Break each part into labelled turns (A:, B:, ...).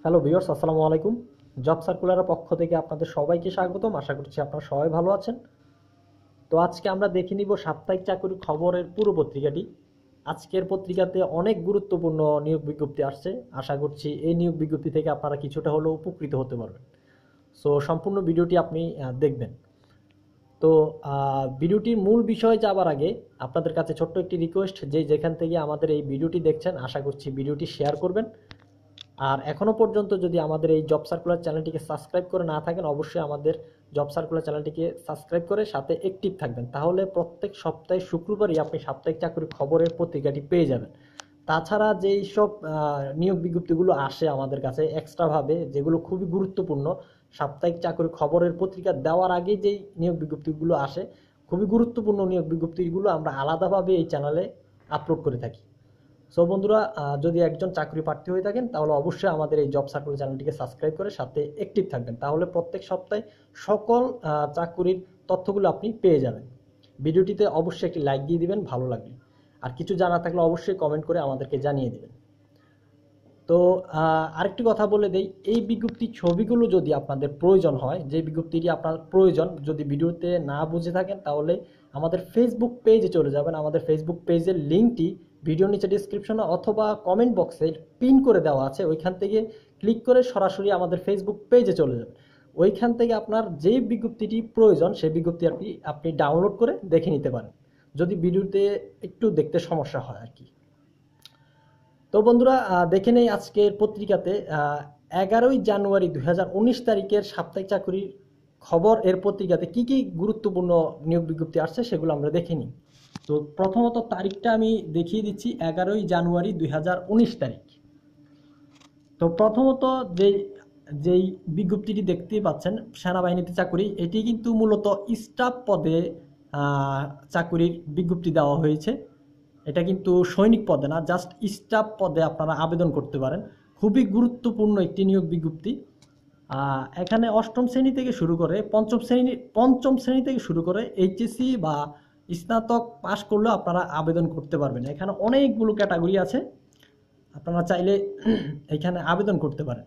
A: Hello viewers, আসসালামু আলাইকুম। Job সার্কুলারের পক্ষ থেকে আপনাদের সবাইকে স্বাগতম। আশা করছি আপনারা সবাই ভালো আছেন। তো আজকে আমরা দেখে নিব সাপ্তাহিক চাকরির খবরের পুরো পত্রিকাটি। আজকের পত্রিকাতে অনেক গুরুত্বপূর্ণ নিয়োগ বিজ্ঞপ্তি আসছে। আশা করছি এই নিয়োগ বিজ্ঞপ্তি থেকে আপনারা কিছুটা হলেও উপকৃত হতে পারবেন। সো সম্পূর্ণ ভিডিওটি আপনি দেখবেন। তো ভিডিওটির মূল বিষয়ে যাবার আগে আপনাদের কাছে ছোট্ট একটি রিকোয়েস্ট, যে যেখান থেকে আমাদের এই ভিডিওটি দেখছেন আশা করছি ভিডিওটি শেয়ার করবেন। আর এখনও পর্যন্ত যদি আমাদের এই জব সার্কুলার চ্যানেলটিকে সাবস্ক্রাইব করে না থাকেন, অবশ্যই আমাদের জব সার্কুলার চ্যানেলটিকে সাবস্ক্রাইব করে সাথে অ্যাক্টিভ থাকবেন। তাহলে প্রত্যেক সপ্তাহে শুক্রবারই আপনি সাপ্তাহিক চাকরির খবরের পত্রিকাটি পেয়ে যাবেন। তাছাড়া যেই সব নিয়োগ বিজ্ঞপ্তিগুলো আসে আমাদের কাছে এক্সট্রাভাবে, যেগুলো খুবই গুরুত্বপূর্ণ, সাপ্তাহিক চাকরির খবরের পত্রিকা দেওয়ার আগে যেই নিয়োগ বিজ্ঞপ্তিগুলো আসে, খুবই গুরুত্বপূর্ণ নিয়োগ বিজ্ঞপ্তিগুলো আমরা আলাদাভাবে এই চ্যানেলে আপলোড করে থাকি। সো বন্ধুরা, যদি একজন চাকরি প্রার্থী হয়ে থাকেন তাহলে অবশ্যই আমাদের এই জব সার্কুলার চ্যানেলটিকে সাবস্ক্রাইব করে সাথে অ্যাক্টিভ থাকবেন। তাহলে প্রত্যেক সপ্তাহে সকল চাকরির তথ্যগুলো আপনি পেয়ে যাবেন। ভিডিওটিতে অবশ্যই একটি লাইক দিয়ে দিবেন ভালো লাগলে, আর কিছু জানা থাকলে অবশ্যই কমেন্ট করে আমাদেরকে জানিয়ে দিবেন। তো আরেকটি কথা বলে দেই, এই বিজ্ঞপ্তি ছবিগুলো যদি আপনাদের প্রয়োজন হয়, যে বিজ্ঞপ্তিটি আপনার প্রয়োজন, যদি ভিডিওতে না বুঝে থাকেন তাহলে আমাদের ফেসবুক পেজে চলে যাবেন। আমাদের ফেসবুক পেজের লিঙ্কটি ভিডিও নিচে ডিসক্রিপশনে অথবা কমেন্ট বক্সে পিন করে দেওয়া আছে, ওইখান থেকে ক্লিক করে সরাসরি আমাদের ফেসবুক পেজে চলে যাবেন। ওইখান থেকে আপনার যে বিজ্ঞপ্তিটি প্রয়োজন সেই বিজ্ঞপ্তি আপনি ডাউনলোড করে দেখে নিতে পারেন, যদি ভিডিওতে একটু দেখতে সমস্যা হয় আর কি। তো বন্ধুরা, দেখে নেই আজকের পত্রিকাতে 11ই জানুয়ারি 2019 তারিখের সাপ্তাহিক চাকরির খবর এর পত্রিকাতে কি কি গুরুত্বপূর্ণ নিয়োগ বিজ্ঞপ্তি আসছে সেগুলো আমরা দেখে নিই। তো প্রথমত তারিখটা আমি দেখিয়ে দিচ্ছি, 11ই জানুয়ারি 2019 তারিখ। তো প্রথমত যেই বিজ্ঞপ্তিটি দেখতে পাচ্ছেন, সেনাবাহিনীতে চাকরি, এটি কিন্তু মূলত স্টাফ পদে চাকরির বিজ্ঞপ্তি দেওয়া হয়েছে। এটা কিন্তু সৈনিক পদে না, জাস্ট স্টাফ পদে আপনারা আবেদন করতে পারেন। খুবই গুরুত্বপূর্ণ একটি নিয়োগ বিজ্ঞপ্তি। এখানে অষ্টম শ্রেণী থেকে শুরু করে পঞ্চম শ্রেণী থেকে শুরু করে এইচএসসি বা স্নাতক পাশ করলেও আপনারা আবেদন করতে পারবেন। এখানে অনেকগুলো ক্যাটাগরি আছে, আপনারা চাইলে এখানে আবেদন করতে পারেন।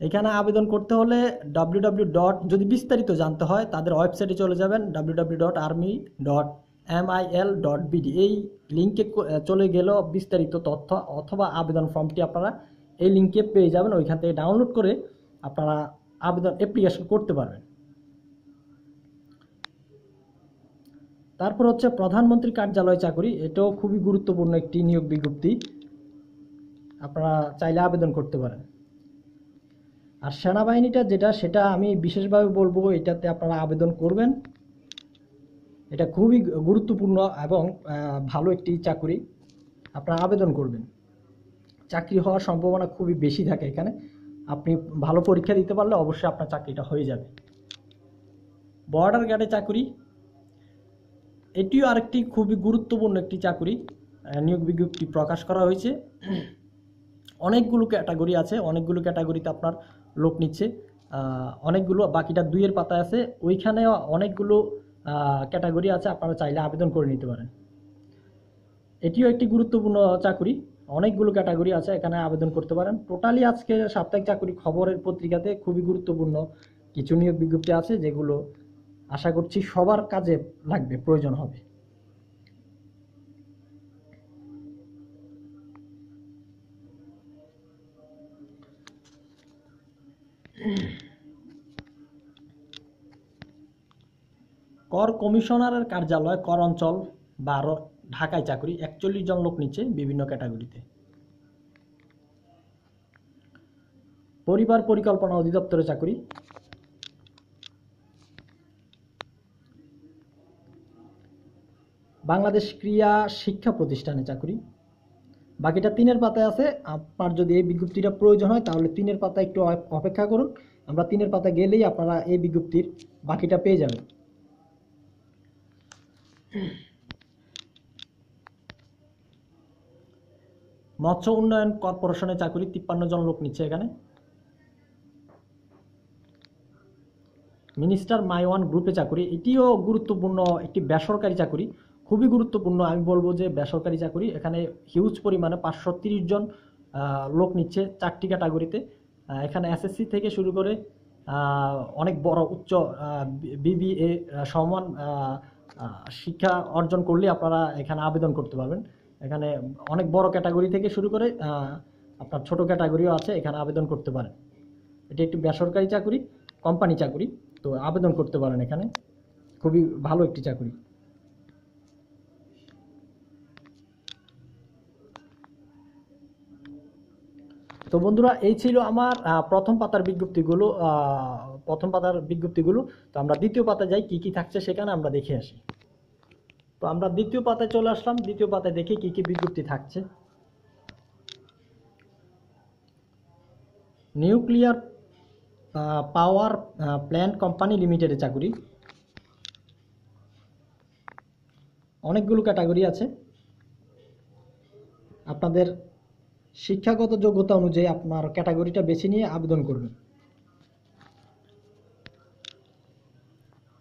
A: এখানে আবেদন করতে হলে যদি বিস্তারিত জানতে হয় তাদের ওয়েবসাইটে চলে যাবেন, www.army.mil.bd। এই লিঙ্কে চলে গেলেও বিস্তারিত তথ্য অথবা আবেদন ফর্মটি আপনারা এই লিঙ্কে পেয়ে যাবেন। ওইখান থেকে ডাউনলোড করে আপনারা অ্যাপ্লিকেশন করতে পারবেন। তারপর হচ্ছে প্রধানমন্ত্রী কার্যালয় চাকরি, এটাও খুবই গুরুত্বপূর্ণ একটি নিয়োগ বিজ্ঞপ্তি, আপনারা চাইলে আবেদন করতে পারেন। আর সেনাবাহিনীটা সেটা আমি বিশেষভাবে বলবো, এটাতে আপনারা আবেদন করবেন। এটা খুবই গুরুত্বপূর্ণ এবং ভালো একটি চাকরি, আপনারা আবেদন করবেন। চাকরি হওয়ার সম্ভাবনা খুবই বেশি থাকে এখানে, আপনি ভালো পরীক্ষা দিতে পারলে অবশ্যই আপনার চাকরিটা হয়ে যাবে। বর্ডার গার্ডে চাকরি, এটিও আরেকটি খুবই গুরুত্বপূর্ণ একটি চাকরি, নিয়োগ বিজ্ঞপ্তি প্রকাশ করা হয়েছে। অনেকগুলো ক্যাটাগরি আছে, অনেকগুলো ক্যাটাগরিতে আপনার লোক নিচ্ছে, অনেকগুলো, বাকিটা 2-এর পাতায় আছে, ওইখানে অনেকগুলো ক্যাটাগরি আছে, আপনারা চাইলে আবেদন করে নিতে পারেন। এটিও একটি গুরুত্বপূর্ণ চাকরি, অনেকগুলো ক্যাটাগরি আছে, এখানে আবেদন করতে পারেন। টোটালি আজকে সাপ্তাহিক চাকরি খবরের পত্রিকাতে খুবই গুরুত্বপূর্ণ কিছু নিয়োগ বিজ্ঞপ্তি আছে, যেগুলো আশা করছি সবার কাজে লাগবে, প্রয়োজন হবে। কর কমিশনারের কার্যালয়, কর অঞ্চল 12, ঢাকায় চাকরি, 41 জন লোক নিচ্ছে বিভিন্ন ক্যাটাগরিতে। পরিবার পরিকল্পনা অধিদপ্তরে চাকরি, বাংলাদেশ ক্রীড়া শিক্ষা প্রতিষ্ঠানে চাকরি। বাকিটা 3-এর পাতায় আছে, আপনার যদি এই বিজ্ঞপ্তিটা প্রয়োজন হয় তাহলে 3-এর পাতায় একটু অপেক্ষা করুন, আমরা 3-এর পাতায় গেলেই আপনারা এই বিজ্ঞপ্তির বাকিটা পেয়ে যাবেন। মৎস্য উন্নয়ন কর্পোরেশনে চাকরি, 53 জন লোক নিচ্ছে এখানে। মিনিস্টার মাইওয়ান গ্রুপে চাকরি, এটিও গুরুত্বপূর্ণ একটি বেসরকারি চাকরি, খুবই গুরুত্বপূর্ণ। আমি বলবো যে বেসরকারি চাকরি, এখানে হিউজ পরিমাণে 530 জন লোক নিচ্ছে 4টি ক্যাটাগরিতে। এখানে এসএসসি থেকে শুরু করে অনেক বড় উচ্চ বিবিএ সমান শিক্ষা অর্জন করলে আপনারা এখানে আবেদন করতে পারবেন। এখানে অনেক বড় ক্যাটাগরি থেকে শুরু করে আপনার ছোট ক্যাটাগরিও আছে, এখানে আবেদন করতে পারেন। এটি একটি বেসরকারি চাকরি, কোম্পানি চাকরি, তো আবেদন করতে পারেন এখানে। খুবই ভালো একটি চাকরি। তো বন্ধুরা, এই ছিল আমার প্রথম পাতার বিজ্ঞপ্তিগুলো। তো আমরা দ্বিতীয় পাতায় যাই, কি কি থাকছে সেখানে আমরা দেখে আসি। তো আমরা দ্বিতীয় পাতায় চলে আসলাম। দ্বিতীয় পাতায় দেখি কি কি বিজ্ঞপ্তি থাকছে। নিউক্লিয়ার পাওয়ার প্ল্যান্ট কোম্পানি লিমিটেডের চাকরি। অনেকগুলো ক্যাটাগরি আছে। আপনাদের শিক্ষাগত যোগ্যতা অনুযায়ী আপনার ক্যাটাগরিটা বেছে নিয়ে আবেদন করবেন।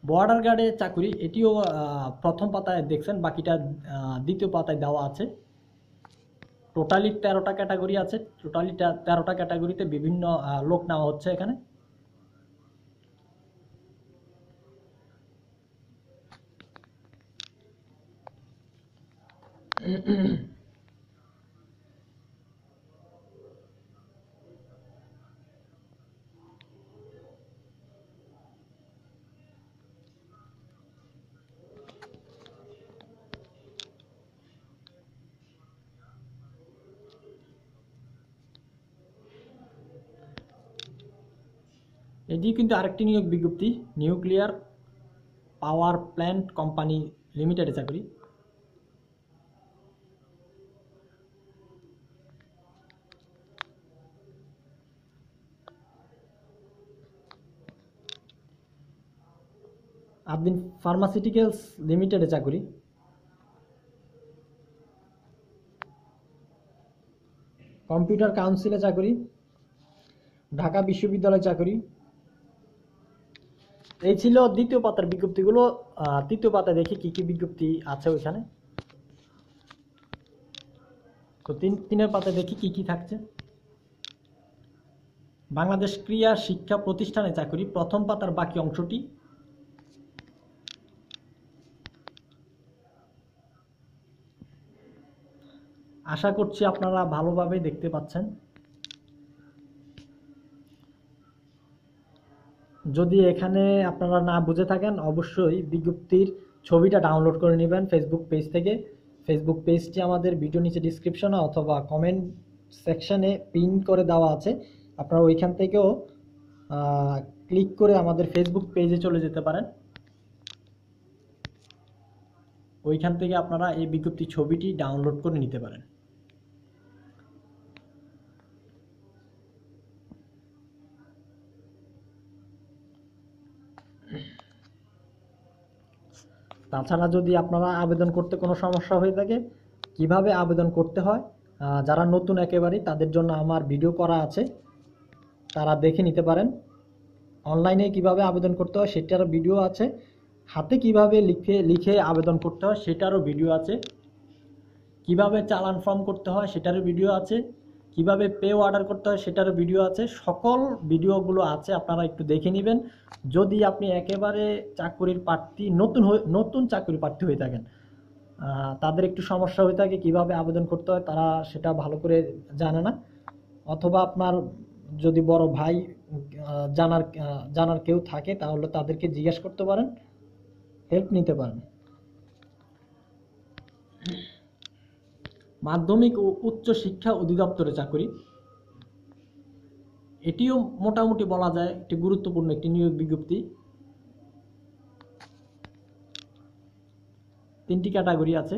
A: বর্ডার গার্ডের চাকরি, এটিও প্রথম পাতায় দেখছেন, বাকিটা দ্বিতীয় পাতায় দেওয়া আছে। টোটালি 13টা ক্যাটাগরি আছে। টোটালি 13টা ক্যাটাগরিতে বিভিন্ন লোক নেওয়া হচ্ছে এখানে। এটি কিন্তু আরেকটি নিয়োগ বিজ্ঞপ্তি, নিউক্লিয়ার পাওয়ার প্ল্যান্ট কোম্পানি লিমিটেডের চাকরি। আদিন ফার্মাসিউটিক্যালস লিমিটেডের চাকরি। কম্পিউটার কাউন্সিলে চাকরি। ঢাকা বিশ্ববিদ্যালয় চাকরি। এই ছিল দ্বিতীয় পাতার বিজ্ঞপ্তিগুলো। তৃতীয় পাতায় দেখি কি কি বিজ্ঞপ্তি আছে ওইখানে। তো তিনের পাতায় দেখি কি কি থাকছে। বাংলাদেশ ক্রীড়া শিক্ষা প্রতিষ্ঠানে চাকরি, প্রথম পাতার বাকি অংশটি। আশা করছি আপনারা ভালোভাবে দেখতে পাচ্ছেন। যদি এখানে আপনারা না বুঝে থাকেন, অবশ্যই বিজ্ঞপ্তির ছবিটা ডাউনলোড করে নেবেন ফেসবুক পেজ থেকে। ফেসবুক পেজটি আমাদের ভিডিও নিচে ডিসক্রিপশনে অথবা কমেন্ট সেকশনে পিন করে দেওয়া আছে। আপনারা ওইখান থেকেও ক্লিক করে আমাদের ফেসবুক পেজে চলে যেতে পারেন। ওইখান থেকে আপনারা এই বিজ্ঞপ্তির ছবিটি ডাউনলোড করে নিতে পারেন। তাছাড়া যদি আপনারা আবেদন করতে কোনো সমস্যা হয়ে থাকে, কিভাবে আবেদন করতে হয়, যারা নতুন একেবারেই তাদের জন্য আমার ভিডিও করা আছে, তারা দেখে নিতে পারেন। অনলাইনে কিভাবে আবেদন করতে হয় সেটারও ভিডিও আছে। হাতে কিভাবে লিখে আবেদন করতে হয় সেটারও ভিডিও আছে। কিভাবে চালান ফর্ম করতে হয় সেটারও ভিডিও আছে। কিভাবে পে অর্ডার করতে হয় সেটারও ভিডিও আছে। সকল ভিডিওগুলো আছে, আপনারা একটু দেখে নেবেন। যদি আপনি একেবারে চাকরির প্রার্থী, নতুন চাকরি প্রার্থী হয়ে থাকেন, তাদের একটু সমস্যা হয়ে থাকে কিভাবে আবেদন করতে হয়, তারা সেটা ভালো করে জানে না। অথবা আপনার যদি বড় ভাই জানার কেউ থাকে, তাহলে তাদেরকে জিজ্ঞেস করতে পারেন, হেল্প নিতে পারেন। মাধ্যমিক ও উচ্চ শিক্ষা অধিদপ্তরের চাকরি, এটিও মোটামুটি বলা যায় একটি গুরুত্বপূর্ণ একটি নিয়োগ বিজ্ঞপ্তি। 3টি ক্যাটাগরি আছে।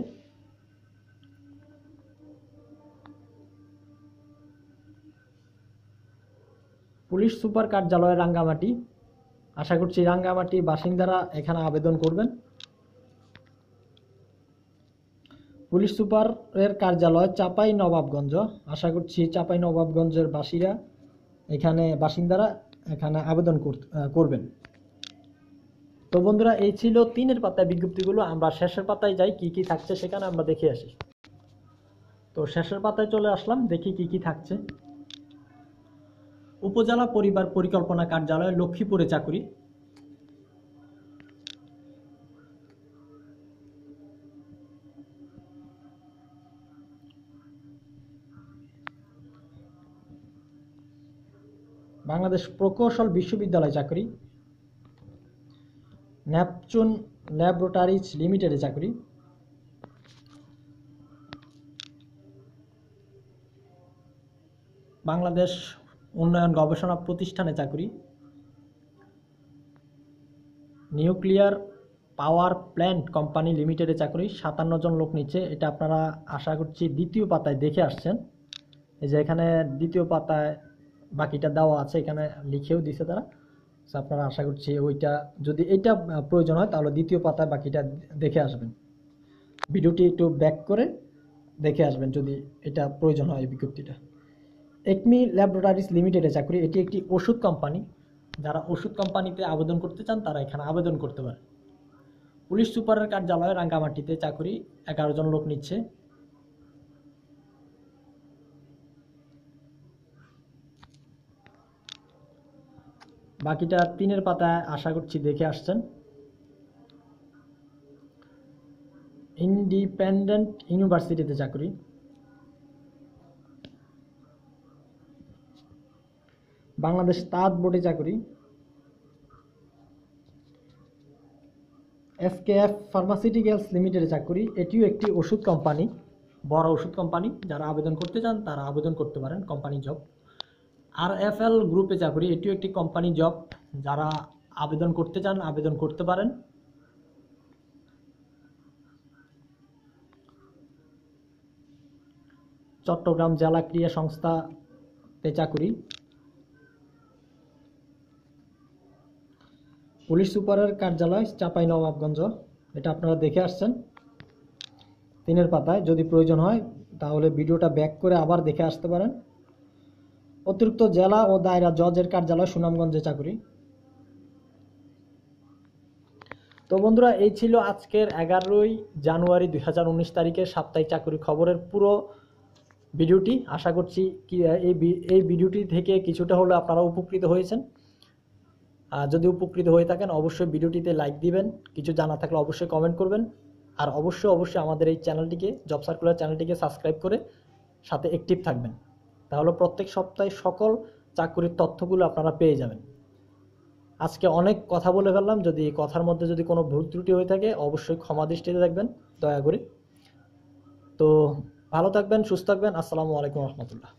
A: পুলিশ সুপার কার্যালয় রাঙ্গামাটি। আশা করছি রাঙ্গামাটি বাসিন্দারা এখানে আবেদন করবেন। পুলিশ সুপারের কার্যালয় চাঁপাই নবাবগঞ্জ। আশা করছি চাঁপাই নবাবগঞ্জের বাসিন্দারা এখানে আবেদন করবেন। তো বন্ধুরা, এই ছিল 3 পাতায় বিজ্ঞপ্তিগুলো। আমরা শেষের পাতায় যাই, কি কি থাকছে সেখানে আমরা দেখে আসি। তো শেষের পাতায় চলে আসলাম, দেখি কি কি থাকছে। উপজেলা পরিবার পরিকল্পনা কার্যালয়, লক্ষ্মীপুরে চাকুরি। বাংলাদেশ প্রকৌশল বিশ্ববিদ্যালয় চাকরি। নেপচুন ল্যাবরেটরিজ লিমিটেডে চাকরি। বাংলাদেশ উন্নয়ন গবেষণা প্রতিষ্ঠানে চাকরি। নিউক্লিয়ার পাওয়ার প্ল্যান্ট কোম্পানি লিমিটেডে চাকরি, 57 জন লোক নিচ্ছে। এটা আপনারা আশা করছি দ্বিতীয় পাতায় দেখে আসছেন। এই যে এখানে দ্বিতীয় পাতায় বাকিটা দেওয়া আছে, এখানে লিখেও দিছে তারা। আপনারা আশা করছি ওইটা যদি এটা প্রয়োজন হয় তাহলে দ্বিতীয় পাতায় বাকিটা দেখে আসবেন। ভিডিওটি একটু ব্যাক করে দেখে আসবেন যদি এটা প্রয়োজন হয় এই বিজ্ঞপ্তিটা। একমি ল্যাবরেটরিজ লিমিটেডে চাকরি, এটি একটি ওষুধ কোম্পানি। যারা ওষুধ কোম্পানিতে আবেদন করতে চান তারা এখানে আবেদন করতে পারে। পুলিশ সুপারের কার্যালয় রাঙ্গামাটিতে চাকরি, 11 জন লোক নিচ্ছে। বাকিটা 3 পাতায় আশা করছি দেখে আসছেন। ইন্ডিপেন্ডেন্ট ইউনিভার্সিটিতে চাকরি। বাংলাদেশ তাঁত বোর্ডে চাকরি। এসকেএফ ফার্মাসিউটিক্যালস লিমিটেডে চাকরি, এটিও একটি ওষুধ কোম্পানি, বড় ওষুধ কোম্পানি। যারা আবেদন করতে চান তারা আবেদন করতে পারেন, কোম্পানি জব। আরএফএল গ্রুপে চাকরি, এটিও একটি কোম্পানি জব। যারা আবেদন করতে চান আবেদন করতে পারেন। চট্টগ্রাম জেলা ক্রীড়া সংস্থাতে চাকরি। পুলিশ সুপারের কার্যালয় চাঁপাইনবাবগঞ্জ, এটা আপনারা দেখে আসছেন 3 পাতায়। যদি প্রয়োজন হয় তাহলে ভিডিওটা ব্যাক করে আবার দেখে আসতে পারেন। অতিরিক্ত জেলা ও দায়রা জজের কার্যালয় সুনামগঞ্জে চাকরি। তো বন্ধুরা, এই ছিল আজকের 11ই জানুয়ারি 2019 তারিখের সাপ্তাহিক চাকরি খবরের পুরো ভিডিওটি। আশা করছি কি এই ভিডিওটি থেকে কিছুটা হলেও আপনারা উপকৃত হয়েছেন। যদি উপকৃত হয়ে থাকেন অবশ্যই ভিডিওটিতে লাইক দিবেন, কিছু জানা থাকলে অবশ্যই কমেন্ট করবেন, আর অবশ্যই আমাদের এই চ্যানেলটিকে, জব সার্কুলার চ্যানেলটিকে সাবস্ক্রাইব করে সাথে অ্যাক্টিভ থাকবেন। তাহলে প্রত্যেক সপ্তাহে সকল চাকরির তথ্যগুলো আপনারা পেয়ে যাবেন। আজকে অনেক কথা বলে ফেললাম, যদি কথার মধ্যে যদি কোনো ভুল ত্রুটি হয়ে থাকে অবশ্যই ক্ষমা দৃষ্টিতে দেখবেন দয়া করে। তো ভালো থাকবেন, সুস্থ থাকবেন। আসসালামু আলাইকুম রহমতুল্লাহ।